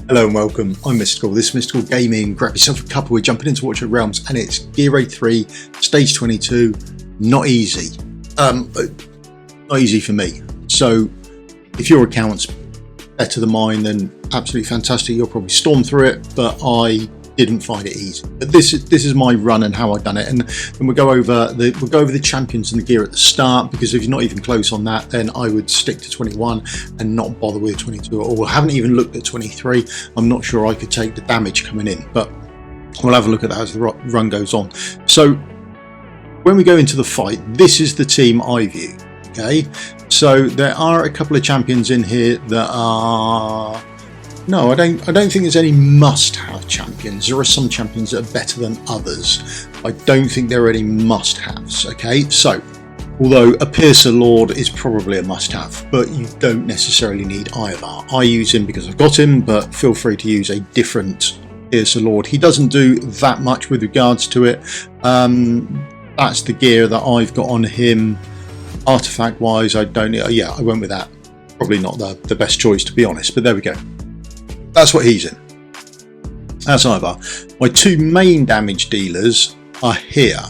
Hello and welcome, I'm Mystical. This is Mystical Gaming. Grab yourself a couple, we're jumping into Watcher Realms and it's Gear Raid 3, Stage 22, not easy. Not easy for me. So if your account's better than mine, then absolutely fantastic, you'll probably storm through it, but I didn't find it easy. But this is my run and how I've done it, and then we'll go over the champions and the gear at the start, because if you're not even close on that, then I would stick to 21 and not bother with 22 at all. I haven't even looked at 23. I'm not sure I could take the damage coming in, but we'll have a look at that as the run goes on. So when we go into the fight, this is the team I view. Okay, so there are a couple of champions in here that are... No, I don't think there's any must-have champions. There are some champions that are better than others. I don't think there are any must-haves. Okay, so although a Piercer Lord is probably a must-have, but you don't necessarily need either. I use him because I've got him, but feel free to use a different Piercer Lord. He doesn't do that much with regards to it. That's the gear that I've got on him. Artifact-wise, I went with that. Probably not the best choice, to be honest, but there we go. That's what he's in. That's either. My two main damage dealers are here.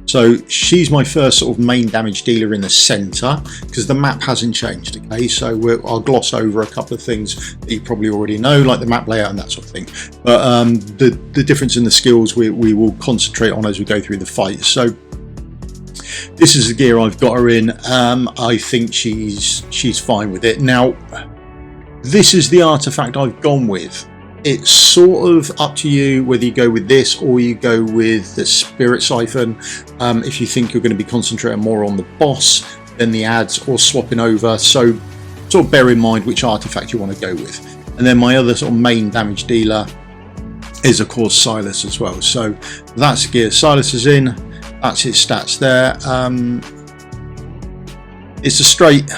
So she's my first sort of main damage dealer in the centre, because the map hasn't changed. Okay, so I'll gloss over a couple of things that you probably already know, like the map layout and that sort of thing. But the difference in the skills we will concentrate on as we go through the fight. So this is the gear I've got her in. I think she's fine with it. Now, this is the artifact I've gone with. It's sort of up to you whether you go with this or you go with the Spirit Siphon. If you think you're going to be concentrating more on the boss than the ads, or swapping over. So sort of bear in mind which artifact you want to go with. And then my other sort of main damage dealer is of course Silas as well. So that's the gear Silas is in. That's his stats there. It's a straight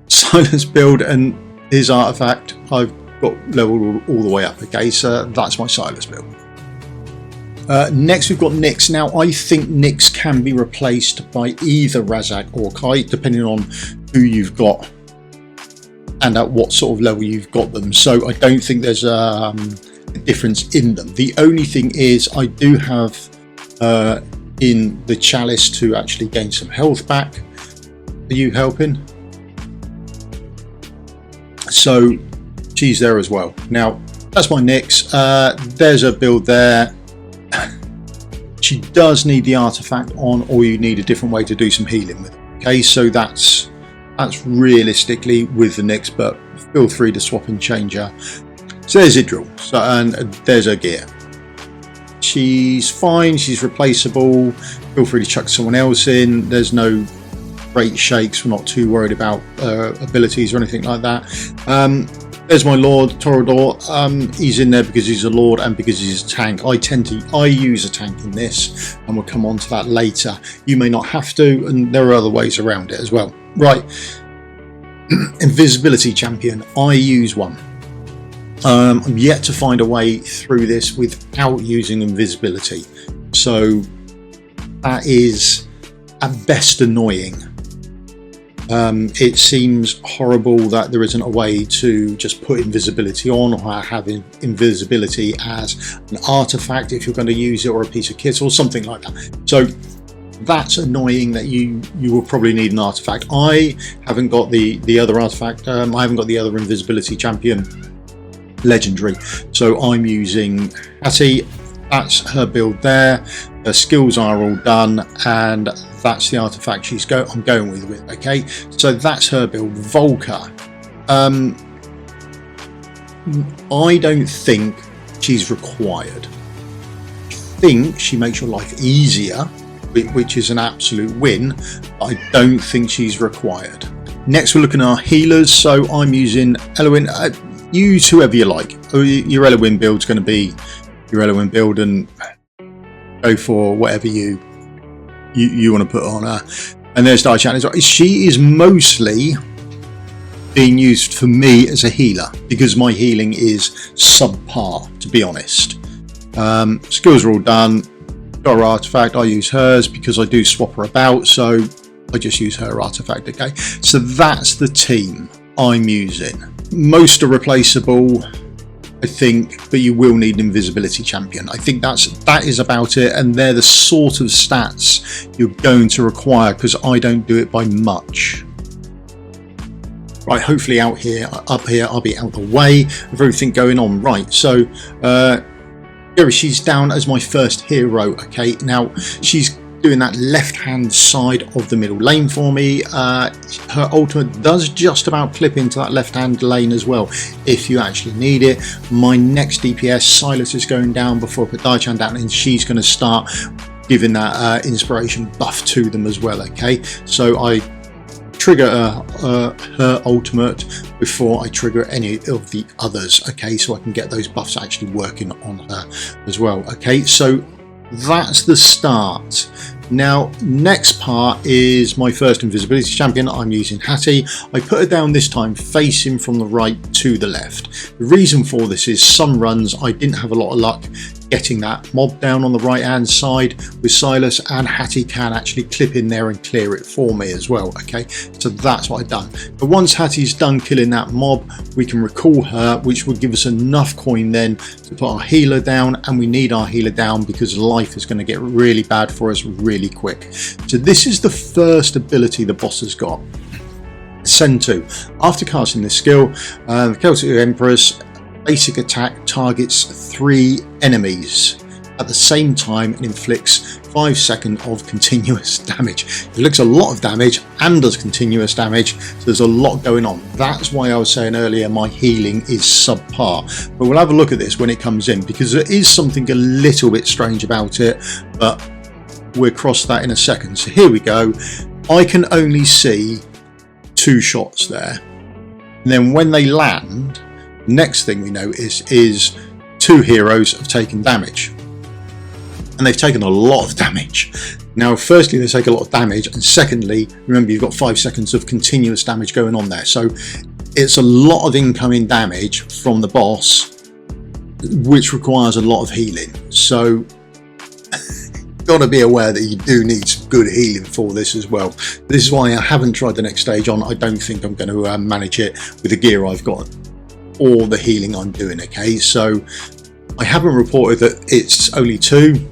Silas build, and his artifact I've got leveled all the way up. Okay, so that's my Silas build. Next we've got Nyx. Now I think Nyx can be replaced by either Razak or Kite, depending on who you've got and at what sort of level you've got them. So I don't think there's a difference in them. The only thing is I do have in the Chalice to actually gain some health back. Are you helping? So she's there as well. Now that's my Nyx. There's a build there. She does need the artifact on, or you need a different way to do some healing with it. Okay, so that's realistically with the Nyx, but feel free to swap and change her. So there's Idril. So, and there's her gear. She's fine. She's replaceable. Feel free to chuck someone else in. There's no great shakes. We're not too worried about abilities or anything like that. There's my Lord Torador. He's in there because he's a Lord and because he's a tank. I use a tank in this, and we'll come on to that later. You may not have to, and there are other ways around it as well. Right, Invisibility champion. I use one. I'm yet to find a way through this without using invisibility, so that is at best annoying. It seems horrible that there isn't a way to just put invisibility on, or have invisibility as an artifact if you're going to use it, or a piece of kit or something like that. So that's annoying that you will probably need an artifact. I haven't got the other artifact. I haven't got the other invisibility champion legendary, so I'm using Hattie. That's her build there. Her skills are all done, and that's the artifact I'm going with. Okay, so that's her build. Volker. I don't think she's required. I think she makes your life easier, which is an absolute win. I don't think she's required. Next we're looking at our healers. So I'm using Eloin. Use whoever you like. Your Eloin build's going to be your Eloin build, and go for whatever you want to put on her. And there's Diachan. She is mostly being used for me as a healer because my healing is subpar, to be honest. Skills are all done. Got her artifact. I use hers because I do swap her about, so I just use her artifact. Okay, so that's the team I'm using. Most are replaceable. I think, but you will need an invisibility champion. I think that is about it, and they're the sort of stats you're going to require, because I don't do it by much. Right, hopefully up here I'll be out the way of everything going on. Right, so she's down as my first hero. Okay, now she's doing that left hand side of the middle lane for me. Her ultimate does just about clip into that left hand lane as well if you actually need it. My next DPS, Silas, is going down before I put Daichan down, and she's going to start giving that inspiration buff to them as well. Okay, so I trigger her ultimate before I trigger any of the others. Okay, so I can get those buffs actually working on her as well. Okay, so that's the start. Now, next part is my first invisibility champion. I'm using Hattie. I put her down this time facing from the right to the left. The reason for this is some runs I didn't have a lot of luck getting that mob down on the right hand side with Silas, and Hattie can actually clip in there and clear it for me as well. Okay, so that's what I've done. But once Hattie's done killing that mob, we can recall her, which will give us enough coin then to put our healer down, and we need our healer down because life is going to get really bad for us really quick. So this is the first ability the boss has got. Send 2. After casting this skill, the Celtic Empress basic attack targets 3 enemies at the same time and inflicts 5 seconds of continuous damage. It inflicts a lot of damage and does continuous damage, so there's a lot going on. That's why I was saying earlier my healing is subpar, but we'll have a look at this when it comes in, because there is something a little bit strange about it, but we'll cross that in a second. So here we go. I can only see 2 shots there, and then when they land, next thing we notice is 2 heroes have taken damage, and they've taken a lot of damage. Now, firstly, they take a lot of damage, and secondly, remember, you've got 5 seconds of continuous damage going on there, so it's a lot of incoming damage from the boss, which requires a lot of healing. So got to be aware that you do need some good healing for this as well. This is why I haven't tried the next stage on. I don't think I'm going to manage it with the gear I've got or the healing I'm doing. Okay, so I haven't reported that it's only 2.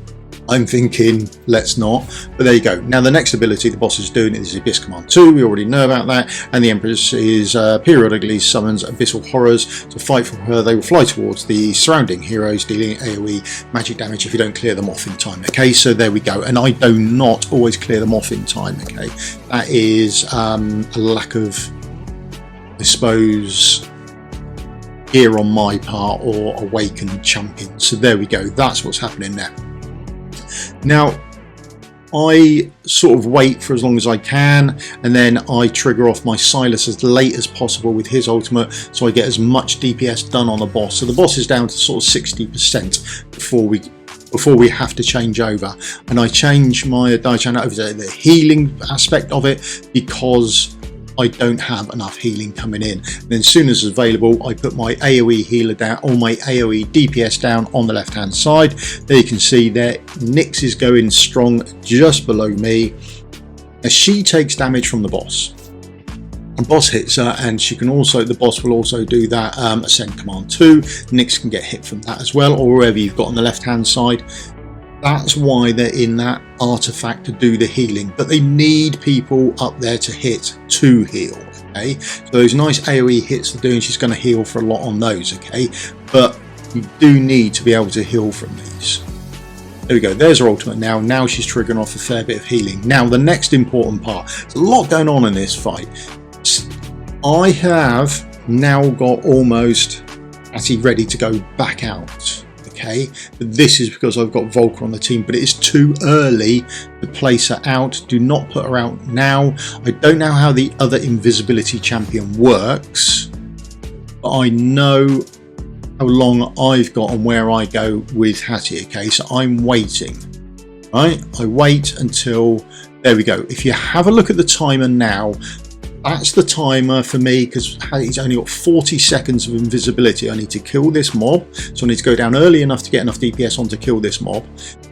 I'm thinking let's not, but there you go. Now the next ability the boss is doing is Abyss Command 2. We already know about that, and the Empress is periodically summons abyssal horrors to fight for her. They will fly towards the surrounding heroes, dealing AoE magic damage if you don't clear them off in time. Okay, so there we go, and I do not always clear them off in time. Okay, that is a lack of, I suppose, gear on my part or awakened champion. So there we go, that's what's happening there. Now I sort of wait for as long as I can, and then I trigger off my Silas as late as possible with his ultimate, so I get as much DPS done on the boss. So the boss is down to sort of 60% before we have to change over, and I change my Daichan over to the healing aspect of it because I don't have enough healing coming in. And then as soon as it's available, I put my AoE healer down, or my AoE DPS down on the left hand side. There you can see there, Nyx is going strong just below me as she takes damage from the boss. The boss hits her, and she can also, the boss will also do that Ascend Command 2. Nyx can get hit from that as well, or wherever you've got on the left hand side. That's why they're in that artifact to do the healing, but they need people up there to hit to heal. Okay, so those nice AoE hits they're doing, she's going to heal for a lot on those. Okay, but you do need to be able to heal from these. There we go, there's her ultimate now. Now she's triggering off a fair bit of healing. Now the next important part, there's a lot going on in this fight. I have now got almost actually ready to go back out. Okay, but this is because I've got Volker on the team, but it is too early to place her out. Do not put her out now. I don't know how the other invisibility champion works, but I know how long I've got and where I go with Hattie. Okay, so I'm waiting. Right, I wait until, there we go. If you have a look at the timer now, that's the timer for me, because Hattie's only got 40 seconds of invisibility. I need to kill this mob, so I need to go down early enough to get enough DPS on to kill this mob,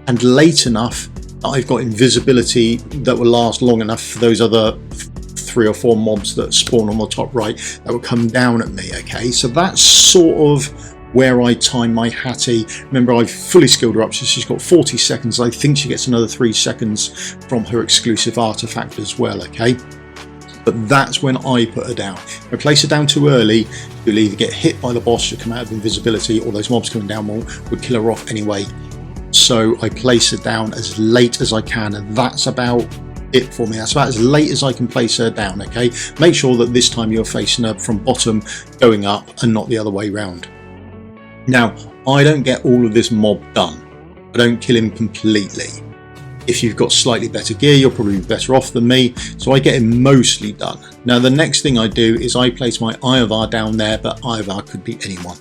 and late enough that I've got invisibility that will last long enough for those other 3 or 4 mobs that spawn on the top right that will come down at me. Okay, so that's sort of where I time my Hattie. Remember, I've fully skilled her up, so she's got 40 seconds. I think she gets another 3 seconds from her exclusive artifact as well, okay? But that's when I put her down. If I place her down too early, you'll either get hit by the boss, she'll come out of invisibility, or those mobs coming down would kill her off anyway. So I place her down as late as I can, and that's about it for me. That's about as late as I can place her down, okay? Make sure that this time you're facing her from bottom going up and not the other way round. Now, I don't get all of this mob done. I don't kill him completely. If you've got slightly better gear, you're probably better off than me, so I get him mostly done. Now the next thing I do is I place my Eye of R down there, but Eye of R could be anyone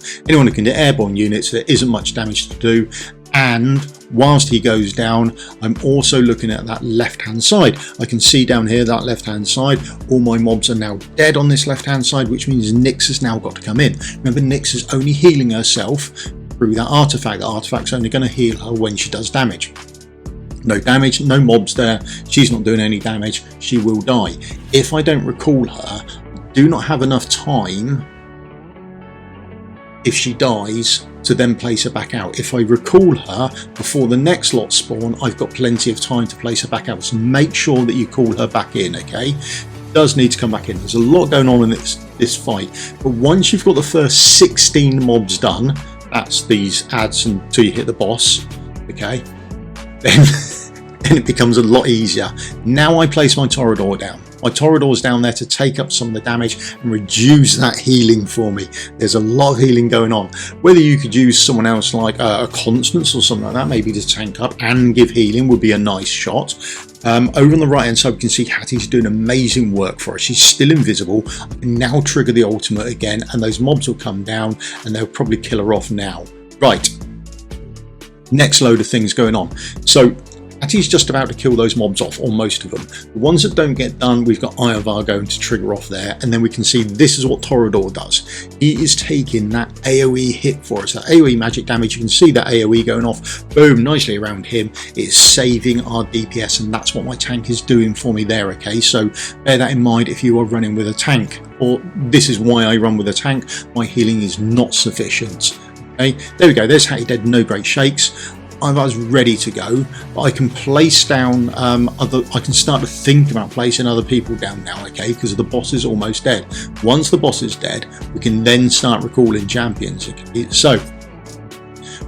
who can do airborne units. There isn't much damage to do, and whilst he goes down, I'm also looking at that left hand side. I can see down here that left hand side, all my mobs are now dead on this left hand side, which means Nyx has now got to come in. Remember, Nyx is only healing herself through that artifact. The artifact's only going to heal her when she does damage. No damage, no mobs there, she's not doing any damage, she will die. If I don't recall her, I do not have enough time, if she dies, to then place her back out. If I recall her before the next lot spawn, I've got plenty of time to place her back out. So make sure that you call her back in, okay? Does need to come back in. There's a lot going on in this fight, but once you've got the first 16 mobs done, that's these adds until you hit the boss, okay? Then it becomes a lot easier. Now I place my Toreador down. My Toreador's down there to take up some of the damage and reduce that healing for me. There's a lot of healing going on. Whether you could use someone else like a Constance or something like that, maybe to tank up and give healing, would be a nice shot. Over on the right hand side, we can see Hattie's doing amazing work for us. She's still invisible. I can now trigger the ultimate again, and those mobs will come down and they'll probably kill her off now. Right. Next load of things going on. So Hattie's just about to kill those mobs off, or most of them. The ones that don't get done, we've got Eye of R going to trigger off there, and then we can see this is what Toreador does. He is taking that AoE hit for us, that AoE magic damage. You can see that AoE going off, boom, nicely around him. It's saving our DPS, and that's what my tank is doing for me there, okay? So bear that in mind if you are running with a tank, or this is why I run with a tank. My healing is not sufficient. Okay, there we go, there's Hattie dead, no great shakes. I was ready to go, but I can place down I can start to think about placing other people down now, okay, because the boss is almost dead. Once the boss is dead, we can then start recalling champions, okay? So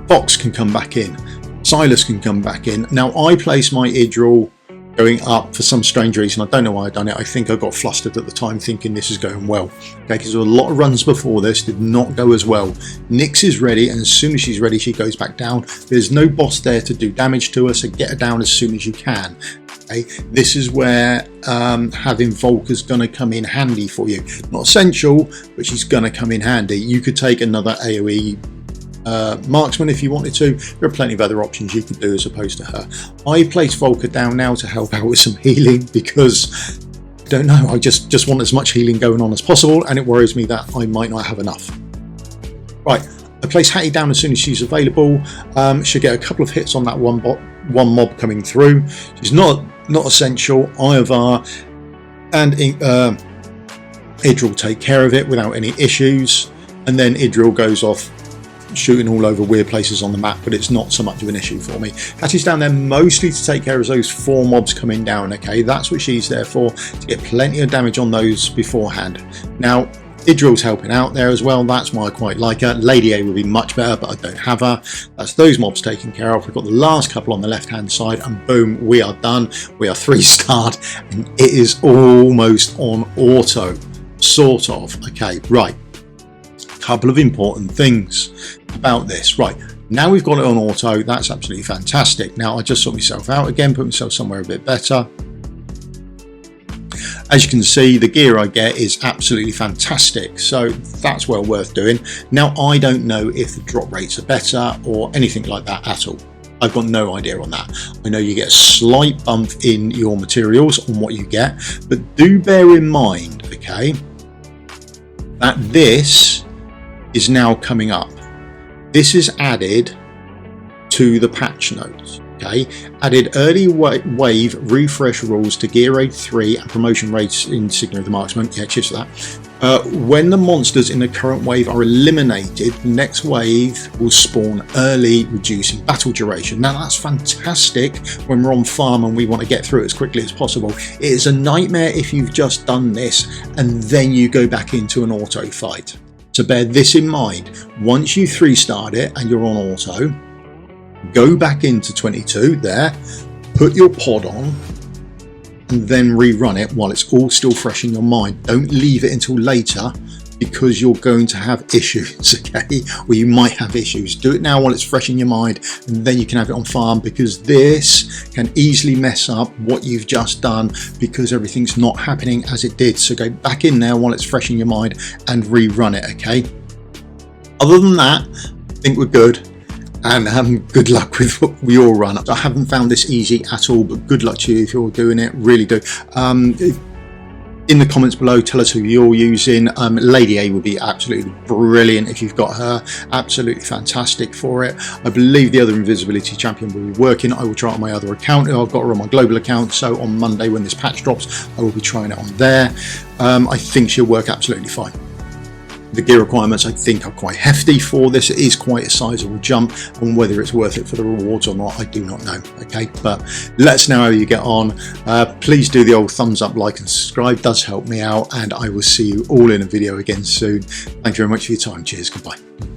Fox can come back in, Silas can come back in. Now I place my Idril going up for some strange reason. I don't know why I done it. I think I got flustered at the time thinking this is going well, okay, because there were a lot of runs before this did not go as well. Nyx is ready, and as soon as she's ready she goes back down. There's no boss there to do damage to her, so get her down as soon as you can. Okay, this is where having Volker's gonna come in handy for you. Not essential, but she's gonna come in handy. You could take another AoE marksman if you wanted to. There are plenty of other options you could do as opposed to her. I place Volker down now to help out with some healing, because I don't know, I just want as much healing going on as possible, and it worries me that I might not have enough. Right, I place Hattie down as soon as she's available. She'll get a couple of hits on that one mob coming through. She's not essential. Eye of R and Idril take care of it without any issues, and then Idril goes off shooting all over weird places on the map, but it's not so much of an issue for me. Hattie's down there mostly to take care of those 4 mobs coming down, okay? That's what she's there for, to get plenty of damage on those beforehand. Now Idril's helping out there as well, that's why I quite like her. Lady A would be much better, but I don't have her. That's those mobs taken care of. We've got the last couple on the left hand side, and boom, we are done. We are 3-starred, and it is almost on auto, sort of. Okay, right, couple of important things about this. Right, now we've got it on auto, that's absolutely fantastic. Now I just sort myself out again, put myself somewhere a bit better. As you can see, the gear I get is absolutely fantastic, so that's well worth doing. Now I don't know if the drop rates are better or anything like that at all. I've got no idea on that. I know you get a slight bump in your materials on what you get, but do bear in mind, okay, that this is now coming up. This is added to the patch notes, okay? Added early wave refresh rules to gear raid 3 and promotion rates insignia of the marksman. Yeah, cheers for that. When the monsters in the current wave are eliminated, the next wave will spawn early, reducing battle duration. Now that's fantastic when we're on farm and we want to get through it as quickly as possible. It is a nightmare if you've just done this and then you go back into an auto fight. So bear this in mind. Once you 3-starred it and you're on auto, go back into 22 there, put your pod on, and then rerun it while it's all still fresh in your mind. Don't leave it until later because you're going to have issues, okay? Or you might have issues. Do it now while it's fresh in your mind, and then you can have it on farm, because this can easily mess up what you've just done because everything's not happening as it did. So go back in there while it's fresh in your mind and rerun it, okay? Other than that, I think we're good. And good luck with your run. I haven't found this easy at all, but good luck to you if you're doing it. Really do. In the comments below, tell us who you're using. Lady A would be absolutely brilliant if you've got her. Absolutely fantastic for it. I believe the other Invisibility champion will be working. I will try it on my other account. I've got her on my global account, so on Monday when this patch drops, I will be trying it on there. I think she'll work absolutely fine. The gear requirements I think are quite hefty for this. It is quite a sizable jump, and whether it's worth it for the rewards or not, I do not know. Okay, but let us know how you get on. Please do the old thumbs up, like and subscribe. Does help me out, and I will see you all in a video again soon. Thank you very much for your time. Cheers. Goodbye.